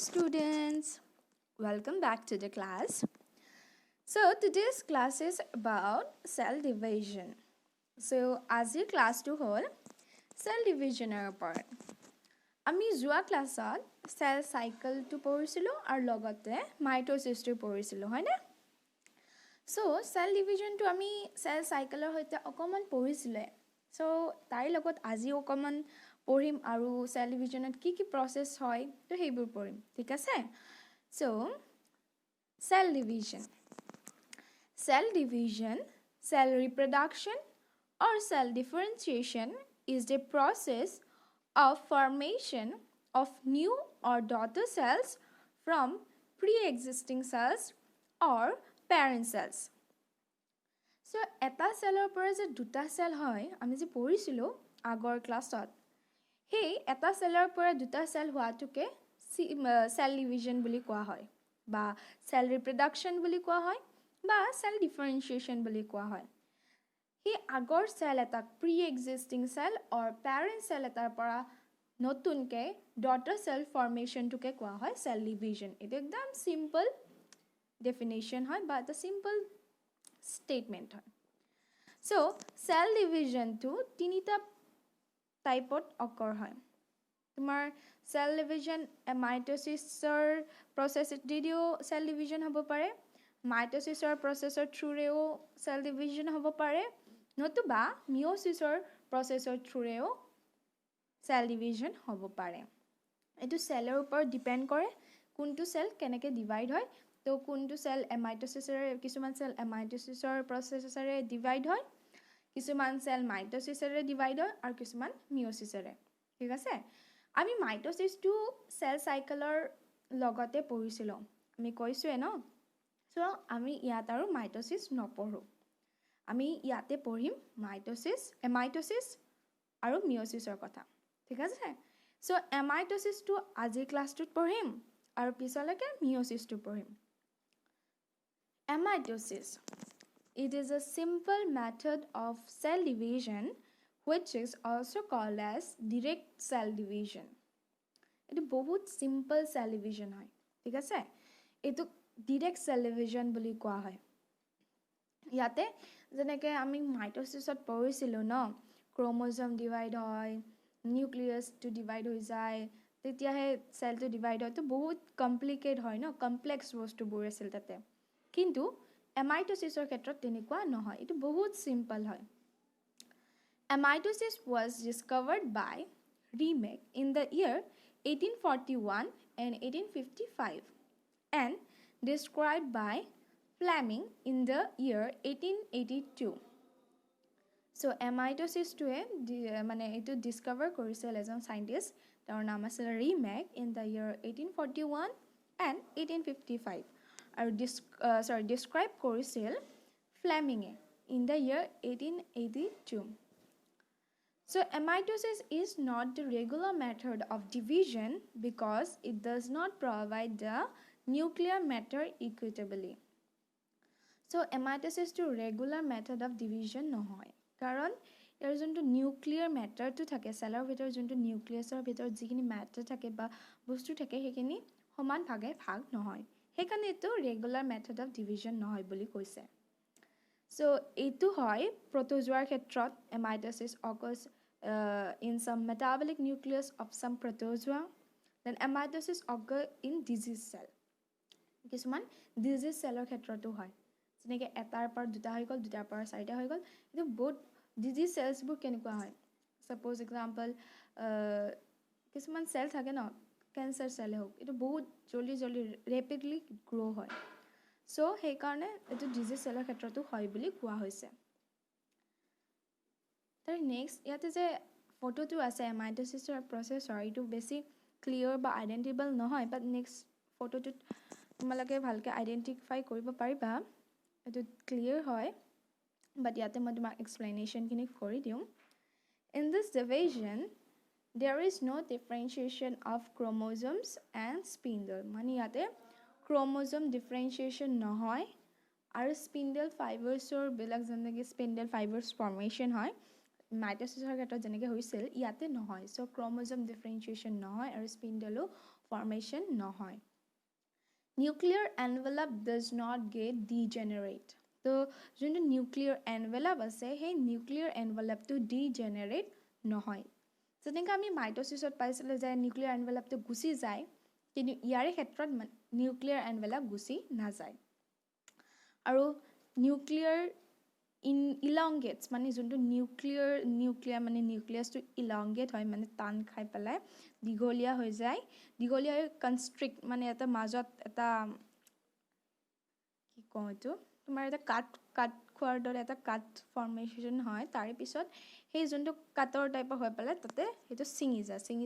students, welcome back to the class. So today's class is about cell division. So আজিৰ ক্লাছটো হ'ল cell divisionৰ ওপৰত। আমি যোৱা ক্লাছত cell cycleটো পঢ়িছিলোঁ আৰু লগতে mitosis-টো পঢ়িছিলোঁ, হয়নে? So cell divisionটো আমি cell cycle-ৰ সৈতে অকমান পঢ়িছিলে। So তাই লগত আজি অকমান পঢ়িম আৰু cell division-ত কি process হয় তো সেইবোৰ পঢ়িম, ঠিক আছে? So cell division. Cell division, cell reproduction or cell differentiation is the process of formation of new or daughter cells from pre-existing cells or parent cells. So এটা cellৰ পৰা যে দুটা cell হয় আমি যে পঢ়িছিলোঁ আগৰ ক্লাছত হেই এটা cellৰ পৰা দুটা cell হোৱাটোকে cell division বুলি কোৱা হয় বা cell reproduction বুলি কোৱা হয় বা cell differentiation বুলি কোৱা হয় হি আগৰ cell এটা pre-existing cell or parent cell এটাৰ পৰা নতুনকে daughter cell formation টোকে কোৱা হয় cell division এটা একদম simple definition হয় বা এটা simple statement হয় so cell division to তিনিটা টাইপত occur হয় তোমাৰ cell division mitosis-ৰ process দিও cell division হ'ব পাৰে mitosis-ৰ process-ৰ through cell division হ'ব পাৰে নতুবা meiosis-ৰ process-ৰ through cell division হ'ব পাৰে এটো cell-ৰ ওপৰত ডিপেন্ড কৰে কোনটো cell কেনেকৈ ডিভাইড হয় তো কোনটো cell mitosis-ৰ কিছুমান cell mitosis-ৰ process-ৰে ডিভাইড হয় কিছুমান cell mitosis-ৰে ডিভাইড হয় আৰু কিছুমান meiosis-ৰে ঠিক আছে আমি mitosis to cell cycle-ৰ লগতে পঢ়িছিলোঁ আমি কৈছোৱে ন সো আমি ইয়াত আৰু mitosis নপঢ়ো আমি ইয়াতে পঢ়িম mitosis আৰু meiosis-ৰ কথা ঠিক আছে সো mitosis to আজি ক্লাছটোত পঢ়িম আৰু পিছলৈকে meiosis to পঢ়িম mitosis it is a simple method of cell division which is also called as direct cell division এটো বহুত simple cell division হয় ঠিক আছে এটো direct cell division বুলি কোৱা হয় ইয়াতে যেনেকৈ আমি mitosis-ত পঢ়িছিলোঁ ন chromosome divide হয় nucleus to divide হৈ যায় তেতিয়াহে cell-টো divide হয় তো বহুত complicated হয় ন complex বস্তুবোৰ আছিল তাতে কিন্তু mitosis-ৰ ক্ষেত্ৰত তেনেকুৱা নহয় এটো বহুত simple হয় mitosis was discovered by Remek in the year 1841 and 1855 and described by Fleming in the year 1882. So mitosis to মানে এটো ডিসকভাৰ কৰিছিল এজন সাইন্টিষ্ট তাৰ নাম আছিল Remek in the year 1841 and 1855 আৰু describe কৰিছিল Fleming in the year 1882. So mitosis is not the regular method of division because it does not provide the nuclear matter equitably. So mitosis to regular method of division নহয় কাৰণ ইয়াৰ যোনটো nuclear মেটাৰটো থাকে সেলৰ ভিতৰত যোনটো নিউক্লিয়াছৰ ভিতৰত যিখিনি matter থাকে বা বস্তু থাকে সেইখিনি সমান ভাগে ভাগ নহয় সেইকাৰণে এটো ৰেগুলাৰ মেথড অফ ডিভিজন নহয় বুলি কৈছে সো এটো হয় প্ৰটোজোৱাৰ ক্ষেত্ৰত mitosis occurs in some metabolic nucleus of some protozoa then mitosis occur in disease cell কিছুমান disease cellৰ ক্ষেত্ৰতো হয় যেনেকৈ এটাৰ পৰা দুটা হৈ গ'ল দুটাৰ পৰা চাৰিটা হৈ গ'ল এটো বহুত disease cells বোৰ কেনেকুৱা হয় suppose example কিছুমান cell থাকে ন cancer cell হোক এটো বহুত জলদি rapidly grow হয় সো সেই কাৰণে এটো disease cellৰ ক্ষেত্ৰতো হয় বুলি কোৱা হৈছে তাৰ নেক্সট ইয়াতে যে ফটোটো আছে mitosis-ৰ processor এটো বেছি ক্লিয়াৰ বা আইডেন্টিবল নহয় বাট নেক্সট ফটোটো তোমালোকে ভালকে আইডেন্টিফাই কৰিব পাৰিবা এটো ক্লিয়াৰ হয় but ইয়াতে মই তোমাক এক্সপ্লেনেশ্যন খিনি কৰি দিম in this division there is no differentiation of chromosomes and spindle মানে ইয়াতে chromosome differentiation নহয় আৰু spindle fibers-ৰ বিলাক যেনেকৈ spindle fibers formation হয় mitosis-ৰ ক্ষেত্ৰত যেনেকৈ হৈছিল ইয়াতে নহয় so chromosome differentiation নহয় আৰু spindle formation নহয় nuclear envelope does not get degenerate তো যোনটো nuclear envelope আছে সেই nuclear envelope to degenerate নহয় যেনেকৈ আমি মাইটোসিছত পাইছিলোঁ যে nuclear envelope to গুচি যায় কিন্তু ইয়াৰে ক্ষেত্ৰত nuclear envelope গুচি নাযায় আৰু nuclear elongates মানে যোনটো nuclear মানে নিউক্লিয়াছটো elongate হয় মানে টান খাই পেলাই দীঘলীয়া হৈ যায় দীঘলীয়া constrict মানে এটা মাজত এটা কি কওঁ এইটো তোমাৰ এটা কাট খোৱাৰ দৰে এটা কাট ফৰ্মেশ্যন হয় তাৰে পিছত সেই যোনটো কাটৰ টাইপৰ হৈ পেলাই তাতে সেইটো ছিঙি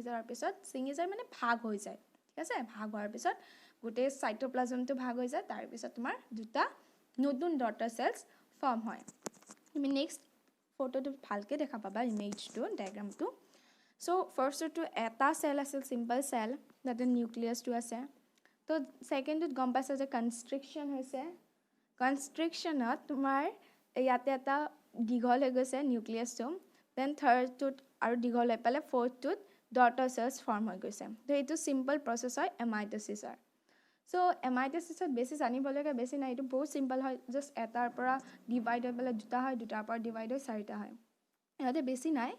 যোৱাৰ পিছত ছিঙি যায় মানে ভাগ হৈ যায় ঠিক আছে ভাগ হোৱাৰ পিছত গোটেই সাইটোপ্লাজমটো ভাগ হৈ যায় তাৰ পিছত তোমাৰ দুটা নতুন ডটাৰ সেলস ফৰ্ম হয় তুমি নেক্সট ফটোটো ভালকে দেখা পাবা ইমেজটো ডায়াগ্ৰামটো সো ফাৰ্ষ্টটো এটা সেল আছে সিম্পল সেল যাতে নিউক্লিয়াছটো আছে তো সেকেন্ডত গম পাইছা যে কনস্ট্ৰিকশন হৈছে কনস্ট্ৰিকশনত তোমাৰ ইয়াতে এটা দীঘল হৈ গৈছে নিউক্লিয়াছটো দেন থাৰ্ডটোত আৰু দীঘল হৈ পেলাই ফৰ্থটোত ডটাৰ সেলস ফৰ্ম হৈ গৈছে তো এইটো সিম্পল প্ৰসেস হয় এমাইটোসিছৰ সো এমাইটোসিছত বেছি জানিবলগা বেছি নাই এইটো বহুত সিম্পল হয় জাস্ট এটাৰ পৰা ডিভাইড হৈ পেলাই দুটা হয় দুটাৰ পৰা ডিভাইড হৈ চাৰিটা হয় ইয়াতে বেছি নাই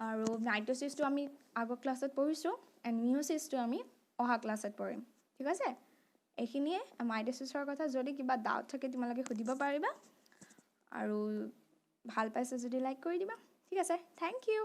আৰু মাইটোসিছটো আমি আগৰ ক্লাছত পঢ়িছোঁ এণ্ড মিয়োসিছটো আমি অহা ক্লাছত পঢ়িম ঠিক আছে এইখিনিয়ে মাইটোসিছৰ কথা যদি কিবা ডাউট থাকে তোমালোকে সুধিব পাৰিবা আৰু ভাল পাইছে যদি লাইক কৰি দিবা ঠিক আছে থেংক ইউ